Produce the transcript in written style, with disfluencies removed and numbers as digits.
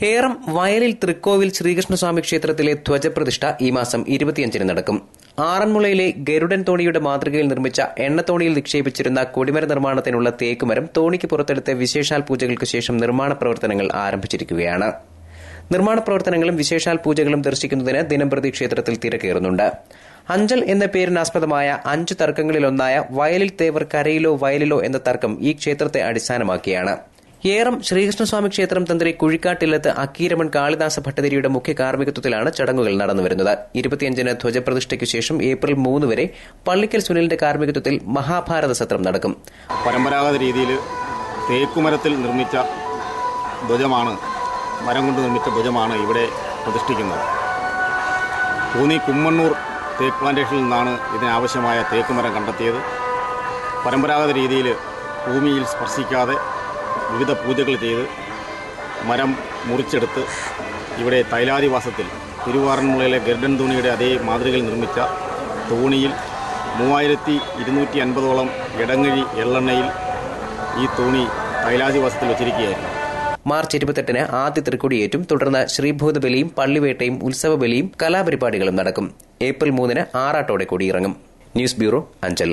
ഏറം വയലിൽ തൃക്കോവിൽ ശ്രീകൃഷ്ണസ്വാമി ക്ഷേത്രത്തിലെ ധ്വജപ്രതിഷ്ഠ ഈ മാസം 25-ന് നടക്കും. ആറന്മുളയിലെ ഗരുഡൻ തോണിയുടെ മാതൃകയിൽ നിർമ്മിച്ച എണ്ണത്തോണിയിൽ നിക്ഷേപിച്ചിരുന്ന കൊടിമര നിർമ്മാണത്തിനുള്ള തേക്കുമരം തോണിക്ക് പുറത്തെടുത്ത് വിശേഷാൽ പൂജകൾക്ക് ശേഷം നിർമ്മാണ പ്രവർത്തനങ്ങൾ ആരംഭിച്ചിരിക്കുകയാണ്. നിർമ്മാണ പ്രവർത്തനങ്ങളും വിശേഷാൽ പൂജകളും ദർശിക്കുന്നതിന് ദിനംപ്രതി ക്ഷേത്രത്തിൽ തിരക്കേറുന്നുണ്ട്. അഞ്ചൽ എന്ന പേരിനാസ്പദമായ 5 തർക്കങ്ങളിലൊന്നായ വയലിൽ തേവർ കരയിലോ വയലിലോ എന്ന തർക്കം ഈ ക്ഷേത്രത്തെ അടിസ്ഥാനമാക്കിയാണ്. ഏറം ശ്രീകൃഷ്ണസ്വാമി ക്ഷേത്രം തന്ത്രി കുഴിക്കാട്ടില്ലത്ത് അക്കീരമൺ കാളിദാസ ഭട്ടതിരിയുടെ മുഖ്യ കാർമ്മികത്വത്തിലാണ് ചടങ്ങുകൾ നടന്നുവരുന്നത്. 25-ന് ധ്വജപ്രതിഷ്ഠയ്ക്ക് ശേഷം ഏപ്രിൽ 3 വരെ പള്ളിക്കൽ സുനിലിന്റെ കാർമ്മികത്വത്തിൽ മഹാഭാരത സത്രം നടക്കും. പരമ്പരാഗത രീതിയിൽ തേക്കുമരത്തിൽ നിർമ്മിച്ച ധ്വജമാണ്, മരം കൊണ്ട് നിർമ്മിച്ച ധ്വജമാണ് ഇവിടെ പ്രതിഷ്ഠിക്കുന്നത്. കൂന്നി കുമ്മണ്ണൂർ തേക്ക് പ്ലാന്റേഷനിൽ നിന്നാണ് ഇതിനാവശ്യമായ തേക്കുമരം കണ്ടെത്തിയത്. പരമ്പരാഗത രീതിയിൽ ഭൂമിയിൽ സ്പർശിക്കാതെ വിവിധ പൂജകൾ ചെയ്ത് മരം മുറിച്ചെടുത്ത് ഇവിടെ തൈലാദിവാസത്തിൽ തിരുവാറന്മുളയിലെ ഗരുഡൻ തോണിയുടെ അതേ മാതൃകയിൽ നിർമ്മിച്ച തോണിയിൽ 3250ഓളം ഇടങ്ങഴി എള്ളെണ്ണയിൽ ഈ തോണി തൈലാദിവാസത്തിൽ വച്ചിരിക്കുകയായിരുന്നു. മാർച്ച് 28-ന് ആദ്യ തൃക്കൊടിയേറ്റും. തുടർന്ന് ശ്രീഭൂതബലിയും പള്ളിവേട്ടയും ഉത്സവബലിയും കലാപരിപാടികളും നടക്കും. ഏപ്രിൽ 3-ന് ആറാട്ടോടെ കൊടിയിറങ്ങും. News bureau, Anchal.